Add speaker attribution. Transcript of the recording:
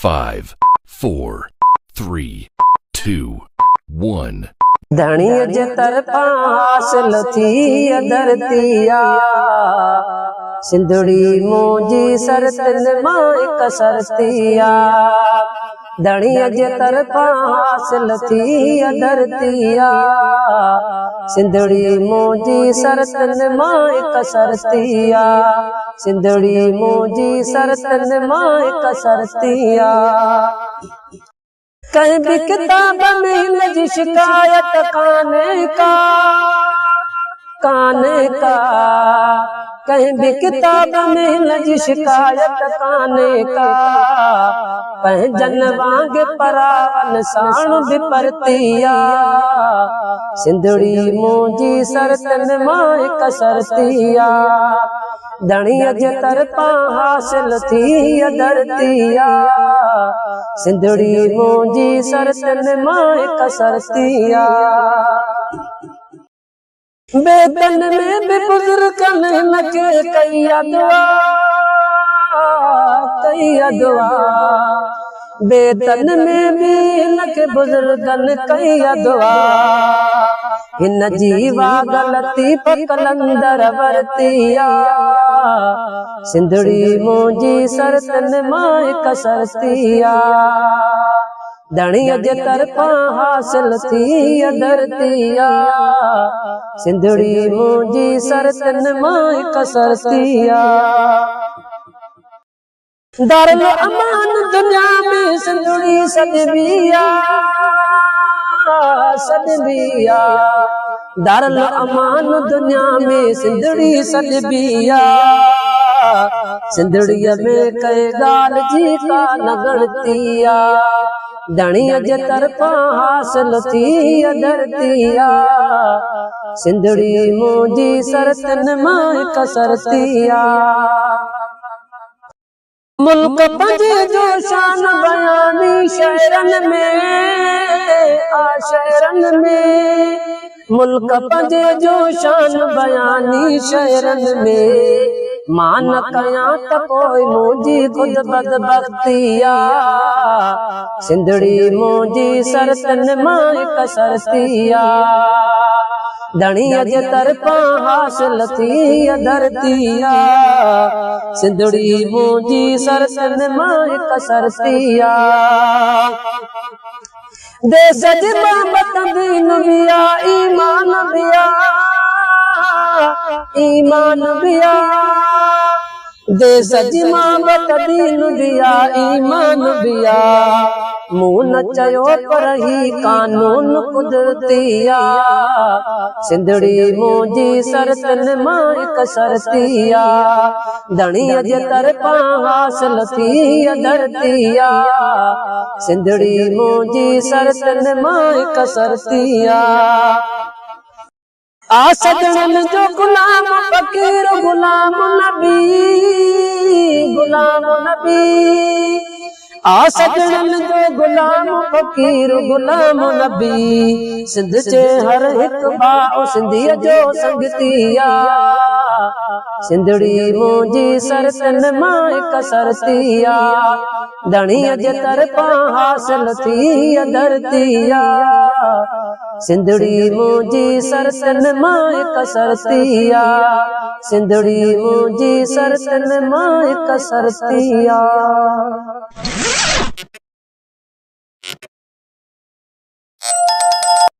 Speaker 1: 5, 4, 3, 2, 1.
Speaker 2: धणीअ जे तरफ़ां हासिल थी धरतीअ सिंधड़ी मुंहिंजी सरतिन मां हिक सरतीअ धणीअ जे तरफ़ां हासिल थी धरतीअ सिंधड़ी मुंहिंजी सरतिन मां हिक सरतीअ सिंधड़ी मुंहिंजी सरतिन मां हिक सरतीअ कहीं भी किताब में हिनजी शिकायत काने का कहीं भी किताब में हिनजी शिकायत काने का पंहिंजन वांगे परावन साण भी परतीअ सिंधड़ी मुंहिंजी सरतिन मां हिक सरतीअ धणीअ जे तरफ़ां हासिल थी धरतीअ सिंधड़ी मुंहिंजी सरतिन मां हिक सरतीअ बेदन में भी बुजुर्गन हिनखे कई दुआ बेदन में भी हिनखे बुजुर्गन कई दुआ हिन जी वागलती पकलंदर वरतीअ सिंधड़ी मुंहिंजी सरतिन मां हिक सरतीअ धणीअ जे तरफ़ां हासिल थी धरतीअ सिंधड़ी मुंहिंजी सरतिन मां हिक सरतीअ दारुल अमान दुनिया में सिंधड़ी सॾबी दारुल अमान दुनिया में सिंधड़ी सॾबी सिंधड़ीअ में कई ॻाल्हि जी का न गणती धणीअ जे तरफ़ां हासिल थी धरतीअ सिंधड़ी मुंहिंजी सरतिन मां हिक सरतीअ मुल्क पंहिंजे जो शान बयानी शहरन में मुल्क पंहिंजे जो शान बयानी शहरन में मां न कयां त पोइ मुंहिंजी ख़ुद बदबख्तीअ सिंधड़ी मुंहिंजी सरतिन मां हिक सरतीअ धणीअ जे तरफ़ां हासिल थी धरतीअ सिंधड़ी मुंहिंजी सरतिन मां हिक सरतीअ देश जी मोहबत दीन बिया ईमान बिया देश जी मोहबत दीन बिया ईमान बिया मूं न चयो पर ही कानून कुदरतीअ सिंधड़ी मुंहिंजी सरतिन मां हिक सरतीअ धणीअ जे तरफ़ां हासिल थी धरतीअ सिंधड़ी मुंहिंजी सरतिन मां हिक सरतीअ आ सजणन जो गुलाम फकीर गुलाम नबी आ सजणन जो गुलाम फकीर गुलाम नबी सिंध जे हर हिक भाउ सिंधीअ जो संगतीअ सिंधड़ी मुंहिंजी सरतिन मां हिक सरतीअ धणीअ जे तरफ़ां हासिल थी धरतीअ सिंधड़ी मुंहिंजी सरतिन मां हिक सरतीअ सिंधड़ी मुंहिंजी सरतिन मां हिक सरतीअ